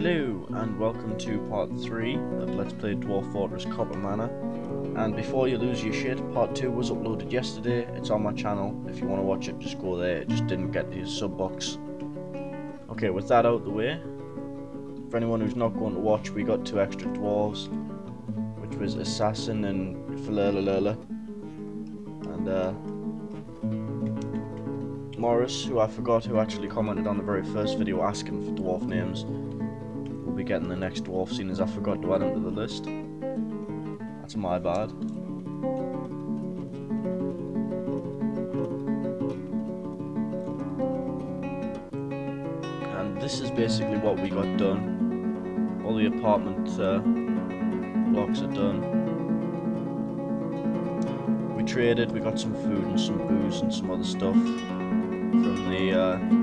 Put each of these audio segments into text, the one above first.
Hello and welcome to part 3 of Let's Play Dwarf fortress-Coppermanor. And before you lose your shit, part 2 was uploaded yesterday. It's on my channel. If you want to watch it, just go there. It just didn't get to your sub box. Okay, with that out of the way, for anyone who's not going to watch, we got 2 extra dwarves, which was Assassin and Falalala. And Morris, who I forgot, who actually commented on the very first video asking for dwarf names, will be getting the next dwarf, seeing as I forgot to add him to the list. That's my bad. And this is basically what we got done. All the apartment blocks are done. We traded, we got some food and some booze and some other stuff from the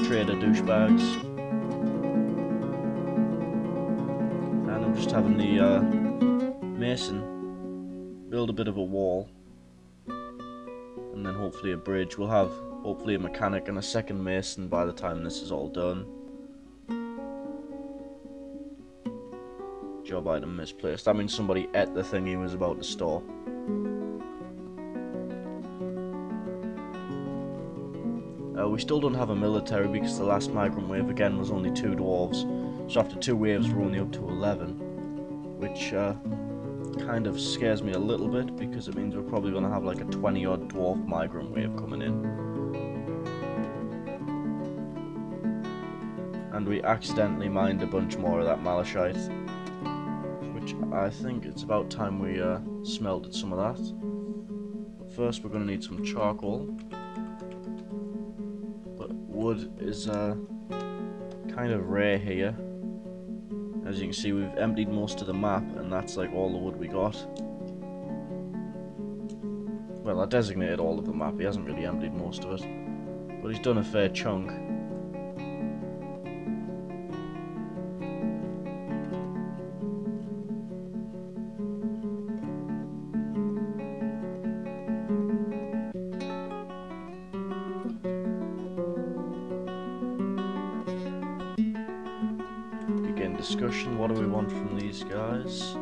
trader douchebags, and I'm just having the mason build a bit of a wall, and then hopefully a bridge. We'll have hopefully a mechanic and a second mason by the time this is all done. Job item misplaced. That means somebody ate the thing he was about to store. We still don't have a military because the last migrant wave again was only 2 dwarves, so after 2 waves we're only up to 11, which kind of scares me a little bit because it means we're probably going to have like a 20-odd dwarf migrant wave coming in. And we accidentally mined a bunch more of that malachite, which I think it's about time we smelted some of that. But first we're going to need some charcoal. Wood is kind of rare here. As you can see, we've emptied most of the map, and that's like all the wood we got. Well, I designated all of the map. He hasn't really emptied most of it, but he's done a fair chunk. Discussion, what do we want from these guys?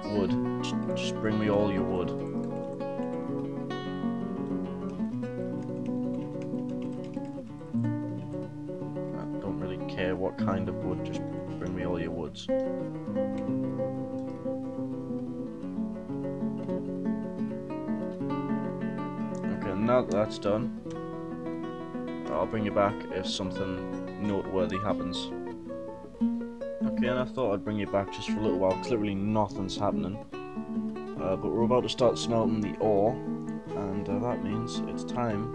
Wood. Just bring me all your wood. I don't really care what kind of wood, just bring me all your woods. Okay, now that that's done, I'll bring you back if something noteworthy happens. Okay, and I thought I'd bring you back just for a little while, because literally nothing's happening. But we're about to start smelting the ore, and that means it's time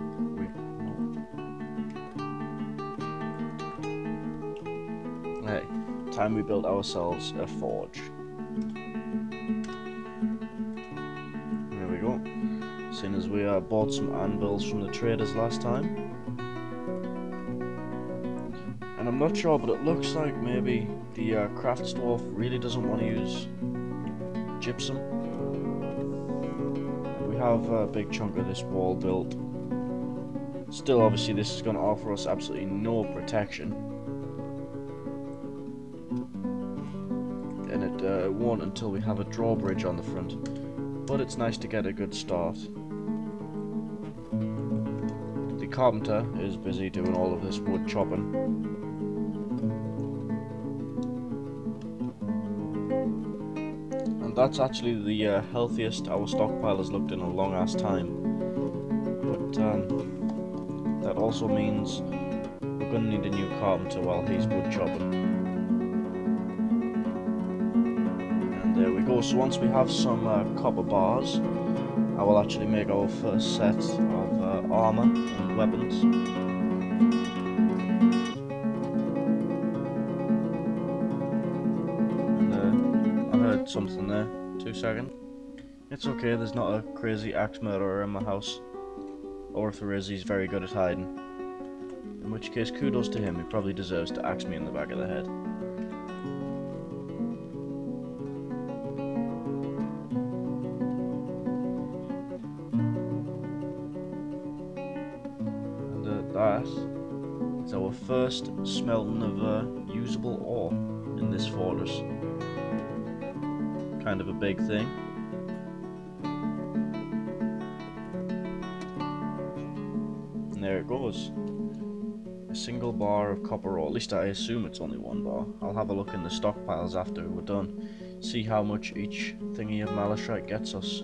we built ourselves a forge. There we go. Seeing as we bought some anvils from the traders last time. And I'm not sure, but it looks like maybe the crafts dwarf really doesn't want to use gypsum. We have a big chunk of this wall built. Still, obviously, this is going to offer us absolutely no protection. And it won't until we have a drawbridge on the front. But it's nice to get a good start. The carpenter is busy doing all of this wood chopping. That's actually the healthiest our stockpile has looked in a long ass time, but that also means we're going to need a new carpenter while he's wood chopping. And there we go. So once we have some copper bars, I will actually make our first set of armor and weapons. Something there. 2 seconds. It's okay, there's not a crazy axe murderer in my house. Or if there is, he's very good at hiding. In which case, kudos to him, he probably deserves to axe me in the back of the head. And that is our first smelting of usable ore in this fortress. Kind of a big thing. And there it goes. A single bar of copper ore. At least I assume it's only one bar. I'll have a look in the stockpiles after we're done. See how much each thingy of malachite gets us.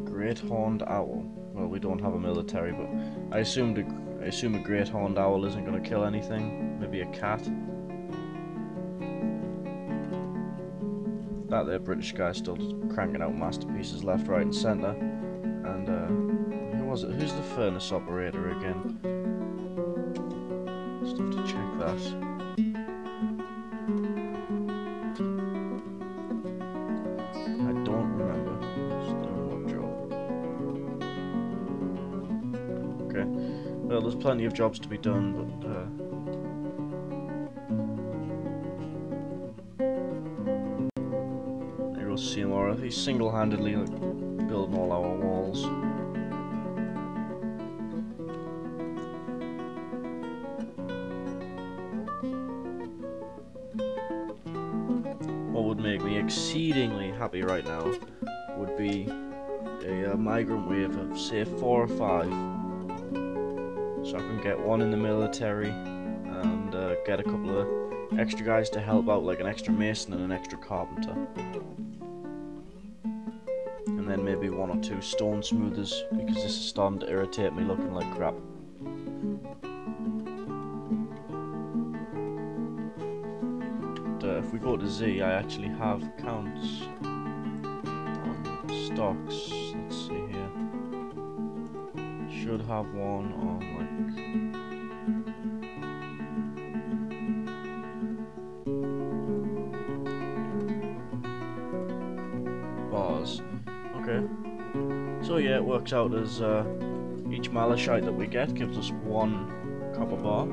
Great horned owl. Well, we don't have a military, but I assume a great horned owl isn't going to kill anything. Maybe a cat. That there British guy still cranking out masterpieces left, right, and centre. And who was it? Who's the furnace operator again? Just have to check that. I don't remember. Just doing what job? Okay. Well, there's plenty of jobs to be done, but Seymour, he's single-handedly building all our walls. What would make me exceedingly happy right now would be a migrant wave of, say, 4 or 5. So I can get one in the military and get a couple of extra guys to help out, like an extra mason and an extra carpenter. And then maybe 1 or 2 stone smoothers, because this is starting to irritate me looking like crap. But if we go to Z, I actually have counts on stocks. Let's see here. Should have one on like bars. Okay, so yeah, it works out as each malachite that we get gives us 1 copper bar,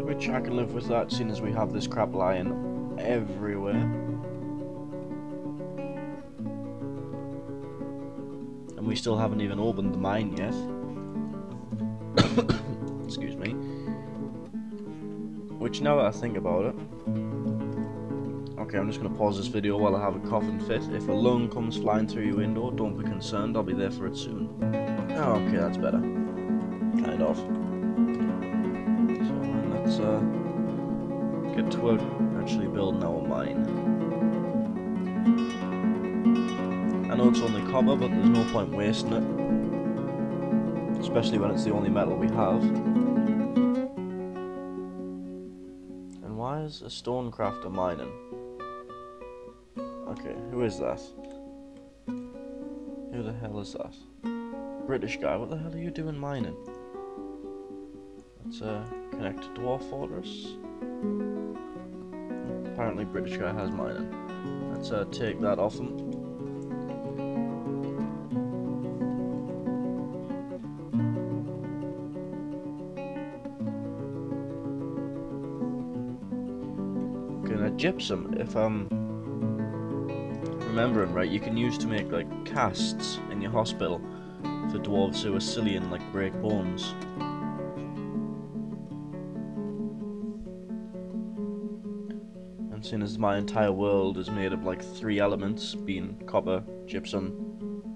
which I can live with that, seeing as we have this crap lying everywhere. And we still haven't even opened the mine yet. Excuse me. Which, now that I think about it, okay, I'm just going to pause this video while I have a coughing fit. If a lung comes flying through your window, don't be concerned, I'll be there for it soon. Oh, okay, that's better. Kind of. So let's get to work actually building our mine. I know it's only copper, but there's no point wasting it. Especially when it's the only metal we have. And why is a stonecrafter mining? Okay, who is that? Who the hell is that? British guy, what the hell are you doing mining? Let's connect to Dwarf Fortress. Apparently British guy has mining. Let's take that off him. Okay, now gypsum, if I'm remembering right, you can use to make like casts in your hospital for dwarves who are silly and like break bones. And seeing as my entire world is made of like 3 elements, being copper, gypsum,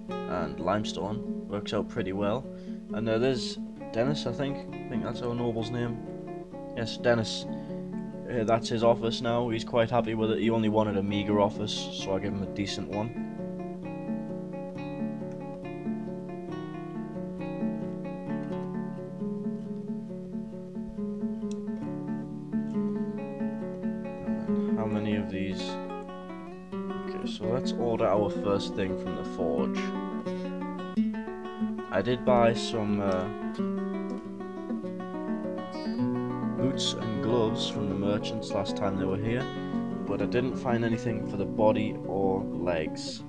and limestone, works out pretty well. And there's Dennis, I think that's our noble's name. Yes, Dennis. That's his office now. He's quite happy with it. He only wanted a meager office, so I gave him a decent one. How many of these? Okay, so let's order our first thing from the forge. I did buy some boots and gloves from the merchants last time they were here, but I didn't find anything for the body or legs.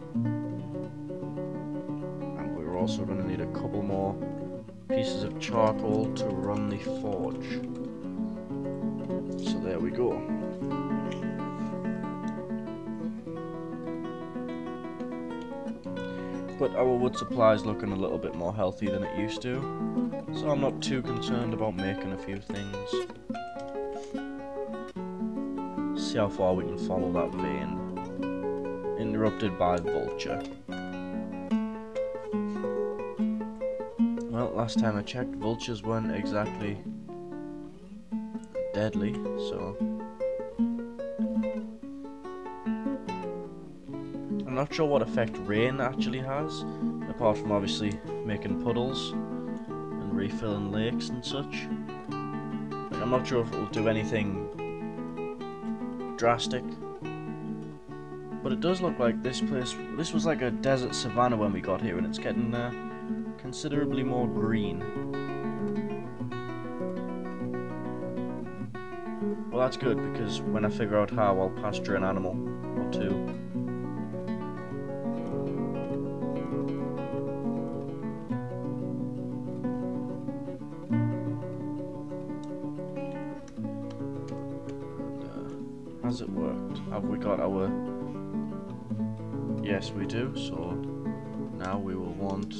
And we're also going to need a couple more pieces of charcoal to run the forge. So there we go. but our wood supply is looking a little bit more healthy than it used to, so I'm not too concerned about making a few things. See how far we can follow that vein. Interrupted by vulture. Well, last time I checked, vultures weren't exactly deadly, so I'm not sure what effect rain actually has, apart from obviously making puddles and refilling lakes and such. Like, I'm not sure if it will do anything drastic, but it does look like this was like a desert savanna when we got here, and it's getting considerably more green. Well, that's good, because when I figure out how, I'll pasture an animal or two. Has it worked? Have we got our... Yes, we do, so now we will want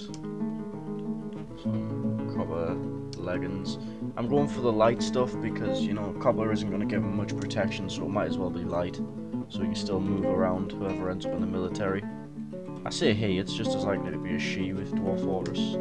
some copper leggings. I'm going for the light stuff because, you know, copper isn't going to give them much protection, so it might as well be light, so we can still move around whoever ends up in the military. I say he, it's just as likely to be a she with Dwarf Fortress.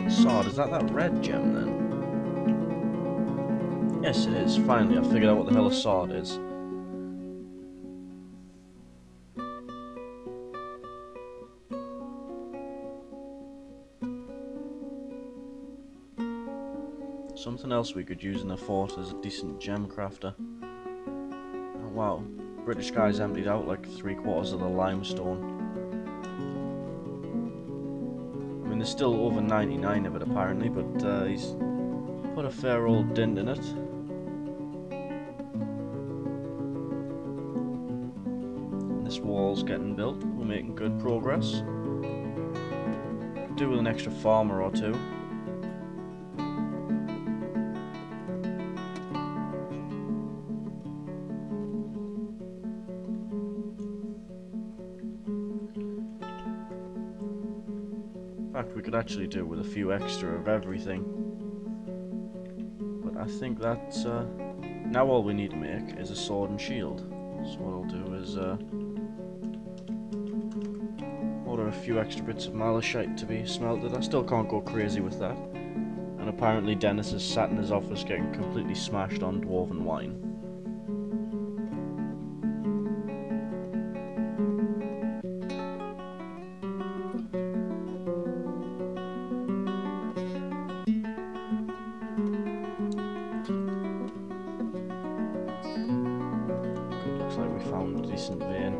Sword, is that red gem then? Yes, it is. Finally, I figured out what the hell a sword is. Something else we could use in a fort is a decent gem crafter. Oh wow, British guy's emptied out like 3/4 of the limestone. I mean, there's still over 99 of it apparently, but he's put a fair old dent in it. And this wall's getting built. We're making good progress. Could do with an extra farmer or two. In fact, we could actually do with a few extra of everything. But I think that's now all we need to make is a sword and shield. So what I'll do is order a few extra bits of malachite to be smelted. I still can't go crazy with that. And apparently Dennis is sat in his office getting completely smashed on dwarven wine. Decent vein.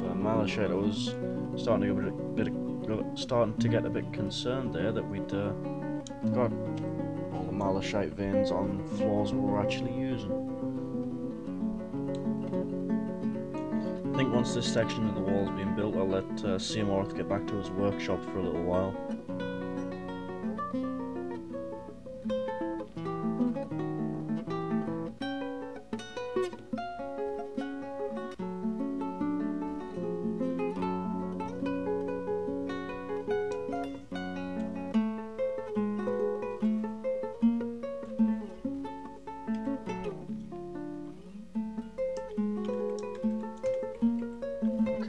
But malachite, I was starting to get a bit concerned there that we'd got all the malachite veins on floors we were actually using. I think once this section of the wall's been built, I'll let Seymour get back to his workshop for a little while.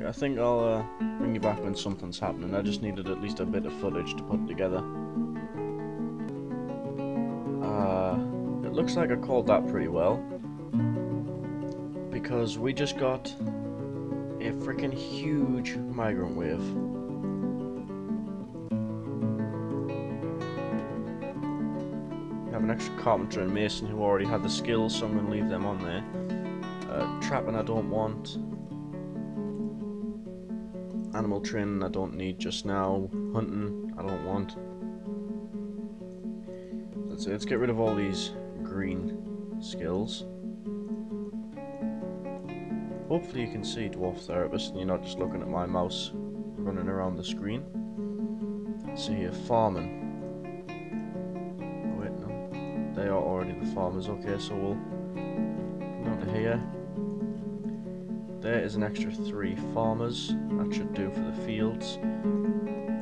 I think I'll bring you back when something's happening. I just needed at least a bit of footage to put together. It looks like I called that pretty well, because we just got a freaking huge migrant wave. We have an extra carpenter and mason who already had the skills, so I'm going to leave them on there. Trapping I don't want. Animal training I don't need just now. Hunting I don't want. Let's get rid of all these green skills. Hopefully you can see Dwarf Therapist and you're not just looking at my mouse running around the screen. Let's see here, farming. Oh, wait, no. They are already the farmers. Okay, so we'll come down to here. There is an extra 3 farmers. That should do for the fields.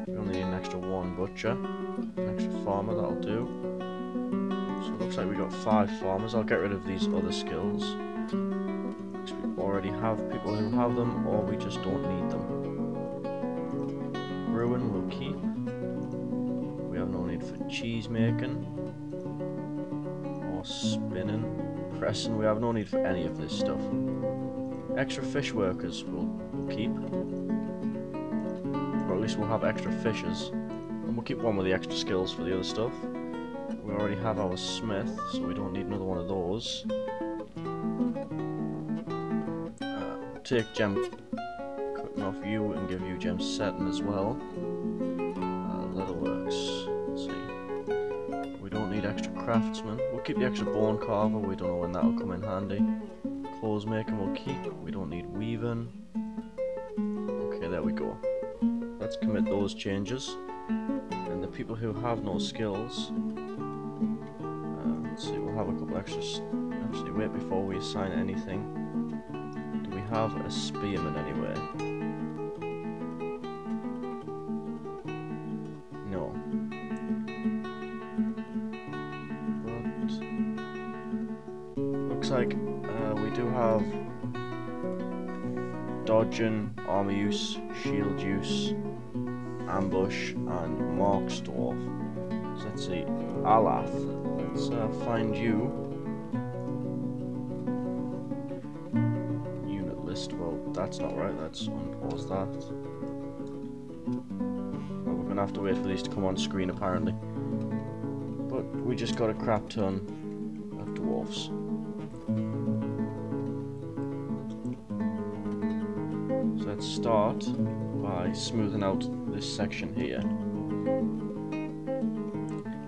We only need an extra 1 butcher. An extra farmer, that'll do. So it looks like we got 5 farmers. I'll get rid of these other skills. Because we already have people who have them, or we just don't need them. Brewing we'll keep. We have no need for cheese making. Or spinning. Pressing, we have no need for any of this stuff. Extra fish workers we'll keep. Or at least we'll have extra fishers. And we'll keep one with the extra skills for the other stuff. We already have our smith, so we don't need another one of those. Take gem cutting off you and give you gem setting as well. Leatherworks. Let's see. We don't need extra craftsmen. We'll keep the extra bone carver. We don't know when that'll come in handy. Clothes making we'll keep. We don't need weaving. Okay, there we go. Let's commit those changes. And the people who have no skills. Let's see. We'll have a couple extras. Actually, wait before we assign anything. Have a spearman anywhere? No. But looks like we do have dodging, armor use, shield use, ambush, and marks dwarf. So let's see, Alath. Let's find you. Well, that's not right, let's unpause that. Well, we're gonna have to wait for these to come on screen apparently. But we just got a crap ton of dwarfs. So let's start by smoothing out this section here.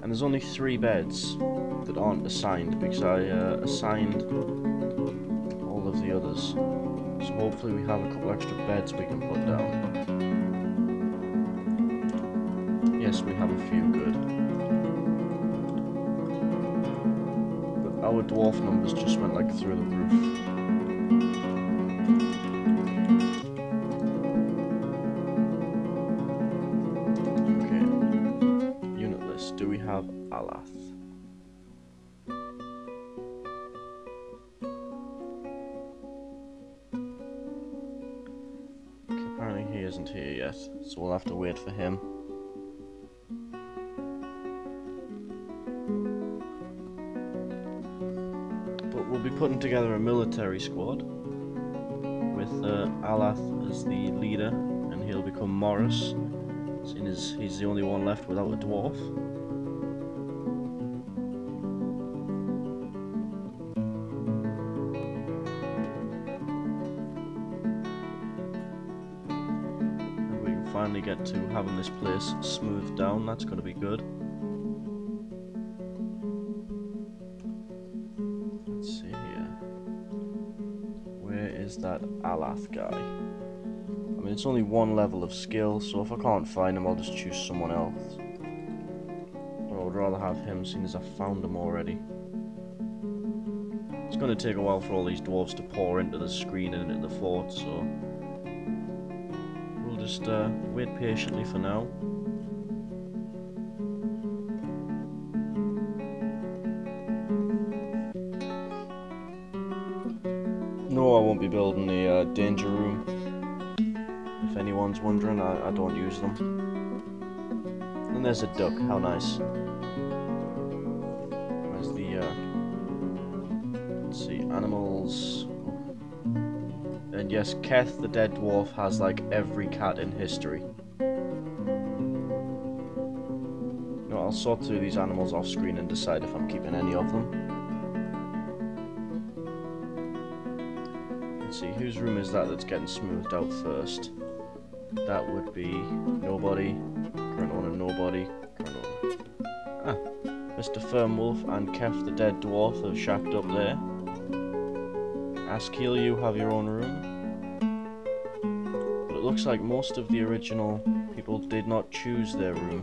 And there's only 3 beds that aren't assigned because I assigned all of the others. So hopefully we have a couple extra beds we can put down. Yes, we have a few, good. But our dwarf numbers just went like through the roof. Okay. Unit list. Do we have Alath? Isn't here yet, so we'll have to wait for him. But we'll be putting together a military squad with Alath as the leader, and he'll become Morris, seeing as he's the only one left without a dwarf. Finally get to having this place smoothed down, that's going to be good. Let's see here. Where is that Alath guy? I mean, it's only 1 level of skill, so if I can't find him, I'll just choose someone else. But I would rather have him, seeing as I've found him already. It's going to take a while for all these dwarves to pour into the screen and into the fort, so just wait patiently for now. No, I won't be building the danger room. If anyone's wondering, I don't use them. And there's a duck, how nice. Where's the, let's see, animals. And yes, Keth, the dead dwarf, has like every cat in history. No, I'll sort through these animals off screen and decide if I'm keeping any of them. Let's see, whose room is that that's getting smoothed out first? That would be nobody, current owner nobody, current owner. Ah, Mr. Firmwolf and Keth, the dead dwarf, have shacked up there. Askeel, you have your own room. looks like most of the original people did not choose their room.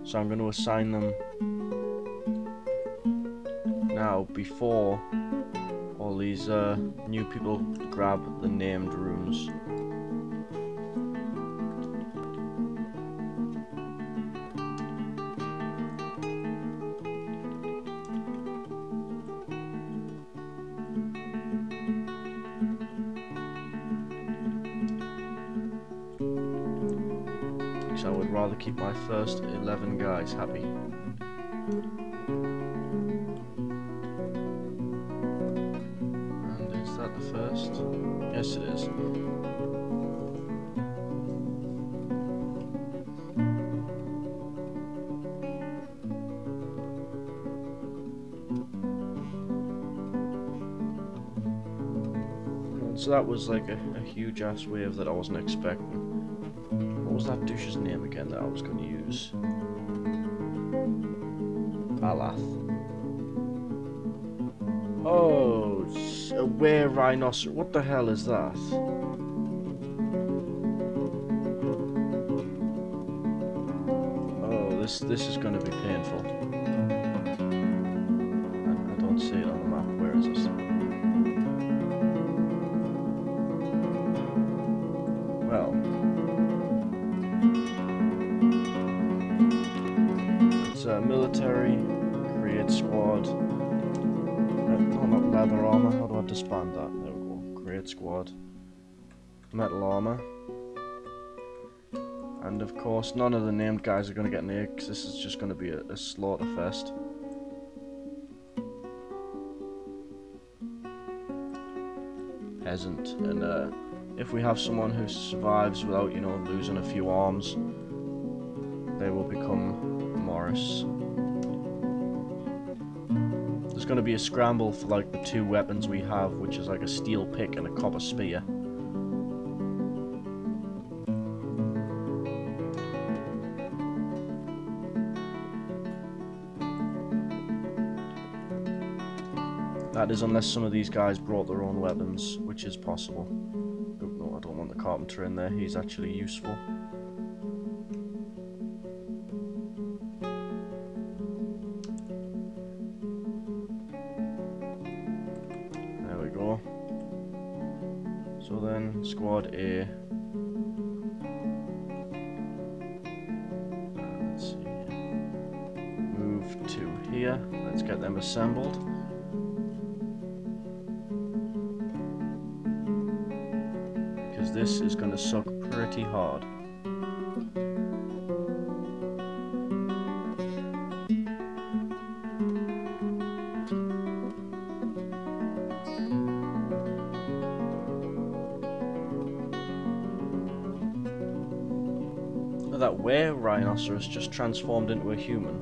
So I'm going to assign them now before all these new people grab the named rooms. I would rather keep my first 11 guys happy. And is that the first? Yes, it is. And so that was like a huge ass wave that I wasn't expecting. What was that douche's name again that I was going to use? Alath. Oh, a were rhinoceros. What the hell is that? Oh, this is going to be painful. I don't see it on the map. Where is it? Well. Military, create squad, not leather armor, how do I disband that? There we go, create squad, metal armor, and of course none of the named guys are going to get near because this is just going to be a slaughter fest. Peasant, and if we have someone who survives without, you know, losing a few arms, they will become Morris. There's going to be a scramble for like the two weapons we have, which is like a steel pick and a copper spear. That is unless some of these guys brought their own weapons, which is possible. Oh, no, I don't want the carpenter in there, he's actually useful. So then, squad A. Let's see. Move to here. Let's get them assembled. Because this is going to suck pretty hard. That were rhinoceros just transformed into a human.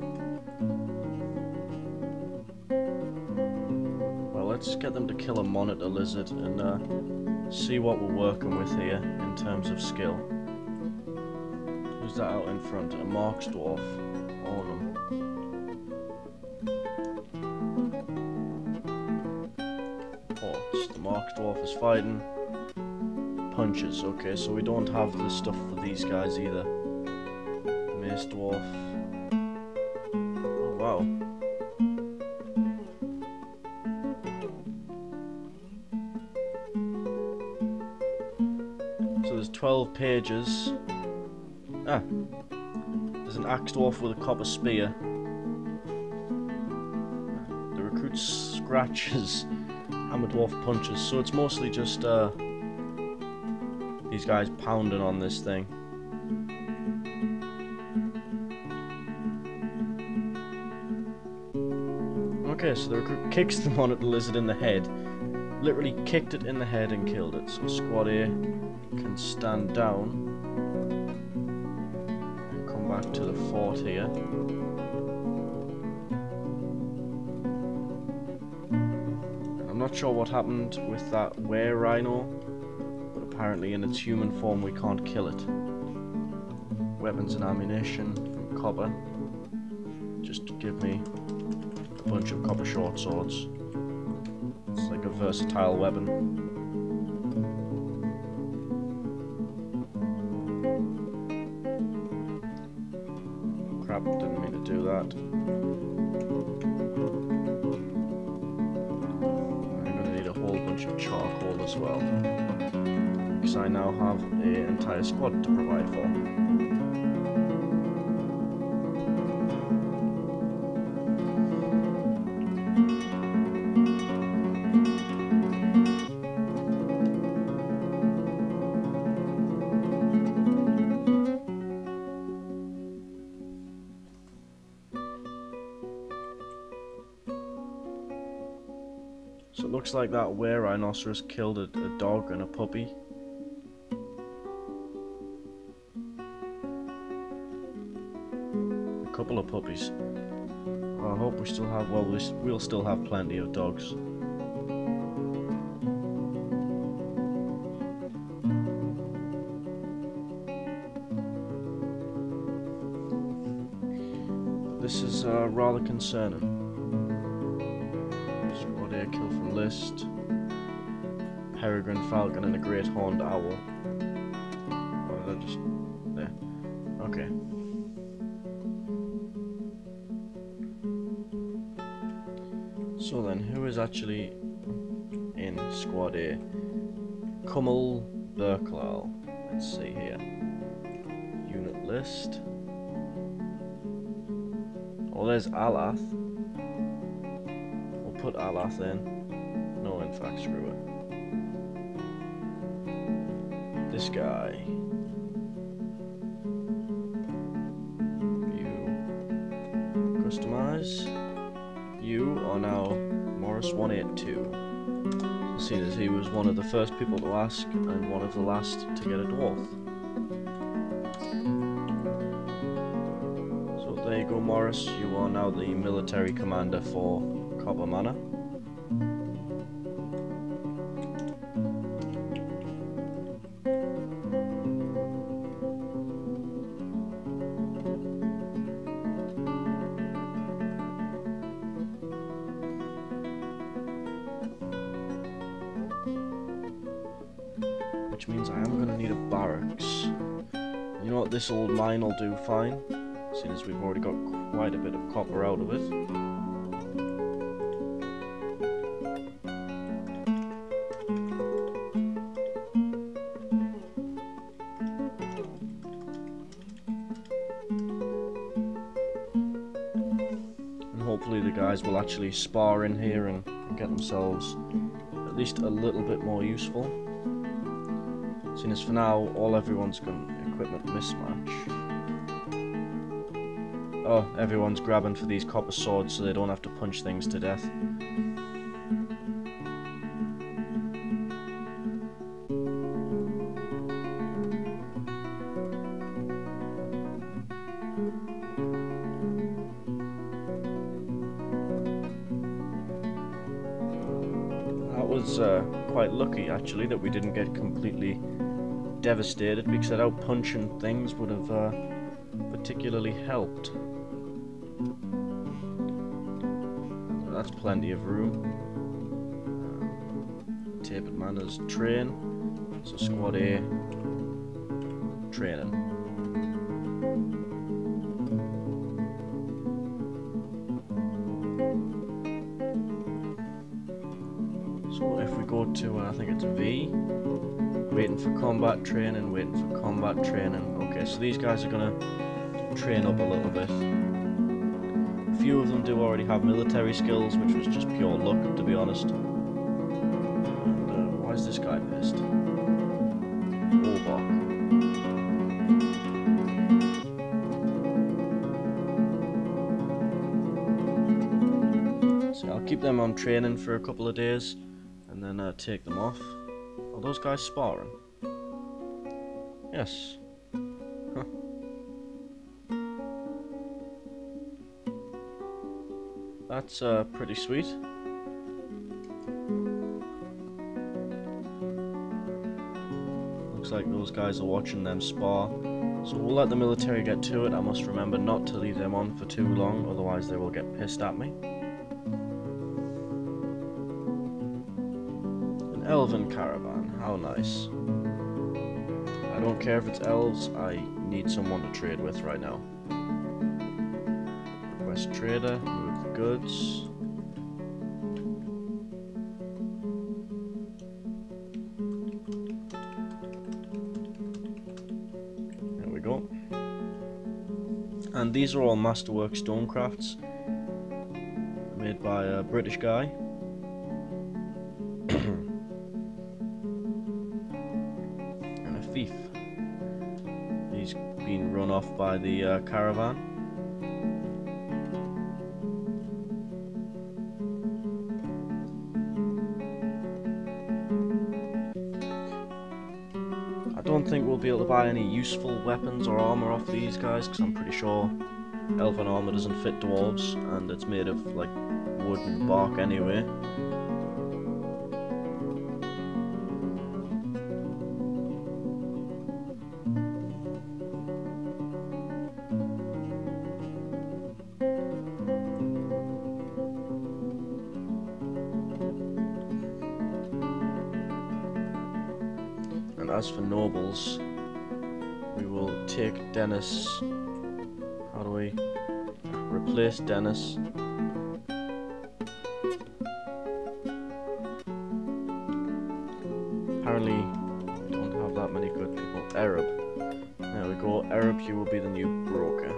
Well, let's get them to kill a monitor lizard and see what we're working with here in terms of skill. Who's that out in front? A Mark's Dwarf. Ornum. Ports. The Mark's Dwarf is fighting. Punches. Okay, so we don't have the stuff for these guys either. Mace Dwarf. Oh wow. So there's 12 pages. Ah. There's an axe dwarf with a copper spear. The recruit scratches. Hammer dwarf punches. So it's mostly just these guys pounding on this thing. Okay, so the recruit kicks the monitor lizard in the head. Literally kicked it in the head and killed it. So squad A can stand down and come back to the fort here. I'm not sure what happened with that were rhino, but apparently in its human form we can't kill it. Weapons and ammunition from copper. Just give me a bunch of copper short swords. It's like a versatile weapon. crap, didn't mean to do that. I'm going to need a whole bunch of charcoal as well, because I now have an entire squad to provide for. So it looks like that were-rhinoceros killed a dog and a puppy. A couple of puppies. I hope we still have, well, we'll still have plenty of dogs. But this is rather concerning. Kill from list, peregrine falcon and a great horned owl. Oh, that just there. Okay. So then, who is actually in squad A? Kummel Berklal. Let's see here. Unit list. Oh, there's Alath. Put Alath in. No, in fact, screw it. This guy. You. Customize. You are now Morris 182. Seeing as he was one of the first people to ask and one of the last to get a dwarf. So there you go, Morris. You are now the military commander for Coppermanor. Which means I am going to need a barracks. You know what, this old mine will do fine, seeing as we've already got quite a bit of copper out of it. Hopefully the guys will actually spar in here and get themselves at least a little bit more useful. Seeing as for now, everyone's got an equipment mismatch. Oh, everyone's grabbing for these copper swords so they don't have to punch things to death. Was quite lucky actually that we didn't get completely devastated, because that out punching things would have particularly helped. So that's plenty of room. Tapered Manor's train, so squad A training. So if we go to, I think it's V, waiting for combat training, waiting for combat training. Okay, so these guys are going to train up a little bit. A few of them do already have military skills, which was just pure luck, to be honest. And why is this guy pissed? Obok. So I'll keep them on training for a couple of days, and then take them off. Are those guys sparring? Yes. Huh. That's pretty sweet. Looks like those guys are watching them spar. So we'll let the military get to it. I must remember not to leave them on for too long, otherwise they will get pissed at me. Elven caravan, how nice. I don't care if it's elves, I need someone to trade with right now. Press trader, move the goods. There we go. And these are all Masterwork Stonecrafts, made by a British guy. And a thief. He's been run off by the caravan. I don't think we'll be able to buy any useful weapons or armor off these guys, because I'm pretty sure elven armor doesn't fit dwarves, and it's made of like wood and bark anyway. And as for nobles, we will take Dennis. How do we replace Dennis? Apparently, we don't have that many good people. Arab. There we go. Arab, you will be the new broker.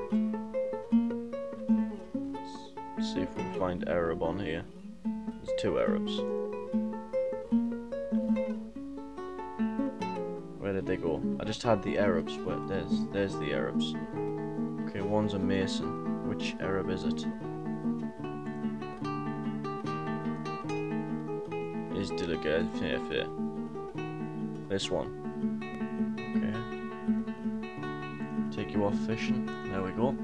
Let's see if we can find Arab on here. There's 2 Arabs. Where did they go? I just had the Arabs. Where? There's the Arabs. Okay, one's a mason. Which Arab is it? Is Delegate fair? This one. Okay. Take you off fishing. There we go.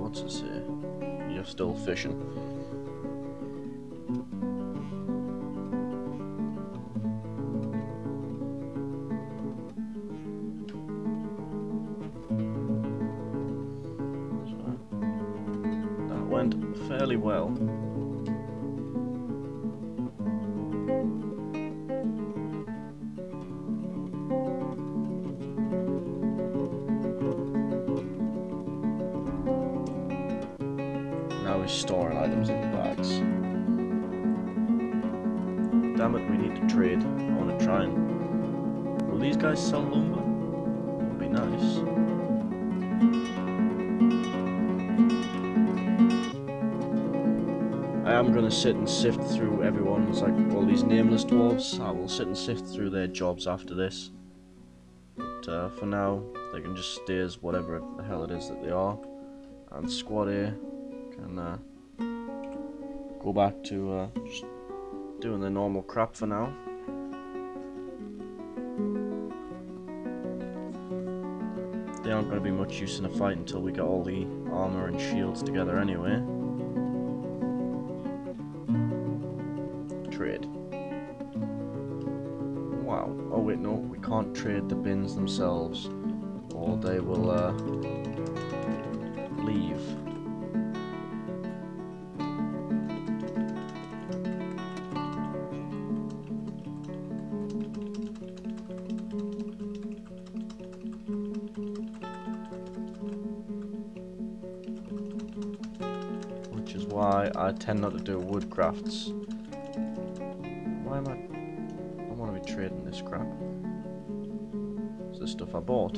What's it say? You're still fishing. That went fairly well. Now we're storing items in the bags. Damn it, we need to trade. I want to try and... Will these guys sell lumber? Would be nice. I am going to sit and sift through everyone's, like all these nameless dwarves. I will sit and sift through their jobs after this. But for now, they can just stay as whatever the hell it is that they are. And squad A can go back to just doing the normal crap for now. They aren't going to be much use in a fight until we get all the armor and shields together anyway. Trade. Wow. Oh wait, no, we can't trade the bins themselves, or they will leave. Which is why I tend not to do wood crafts. Why am I want to be trading this crap? It's the stuff I bought.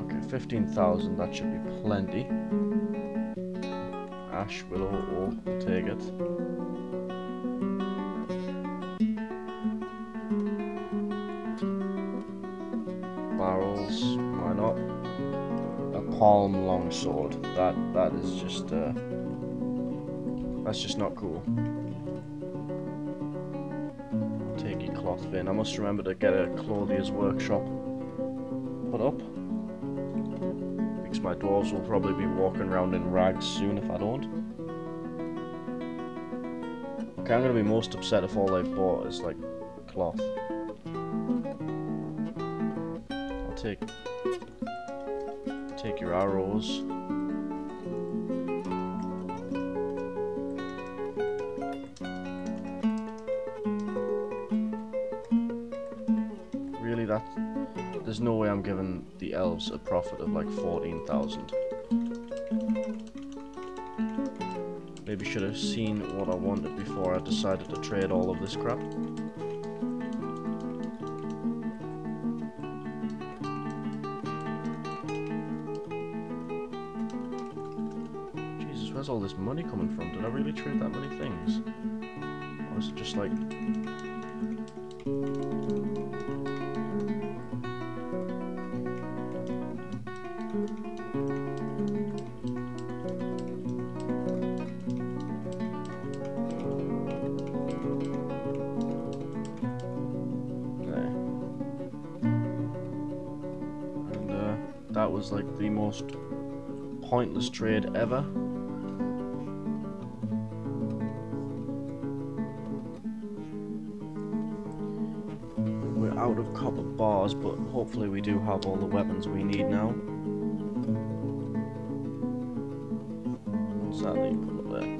Okay, 15,000, that should be plenty. Ash, willow, oak, we'll take it. Barrels, why not? A palm longsword. That is just that's just not cool. I'll take your cloth bin. I must remember to get a clothier's workshop put up, because my dwarves will probably be walking around in rags soon if I don't. Okay, I'm gonna be most upset if all they've bought is like cloth. I'll take your arrows. Really, there's no way I'm giving the elves a profit of like 14,000. Maybe should have seen what I wanted before I decided to trade all of this crap. Jesus, where's all this money coming from? Did I really trade that many things? Or is it just like... that was like the most pointless trade ever. We're out of copper bars, but hopefully we do have all the weapons we need now. What's that that you put up there?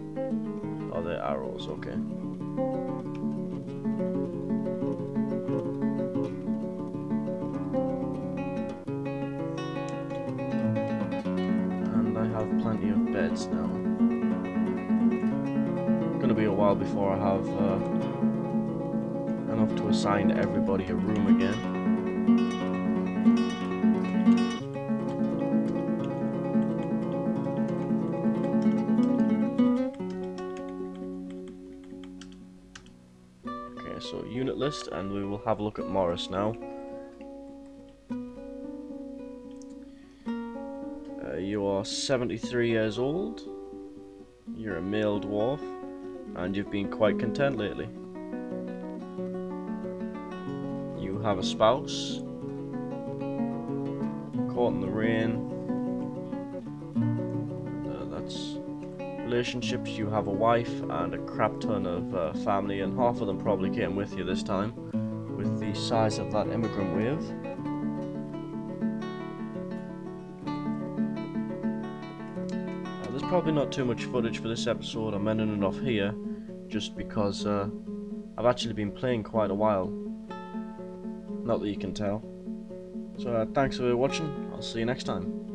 Oh, they're arrows, okay. Plenty of beds now. It's gonna be a while before I have enough to assign everybody a room again. Okay, so unit list, and we will have a look at Morris now. You are 73 years old, you're a male dwarf, and you've been quite content lately. You have a spouse, caught in the rain, that's relationships. You have a wife and a crap ton of family, and half of them probably came with you this time, with the size of that immigrant wave. There's probably not too much footage for this episode. I'm ending it off here just because I've actually been playing quite a while. Not that you can tell. So thanks for watching. I'll see you next time.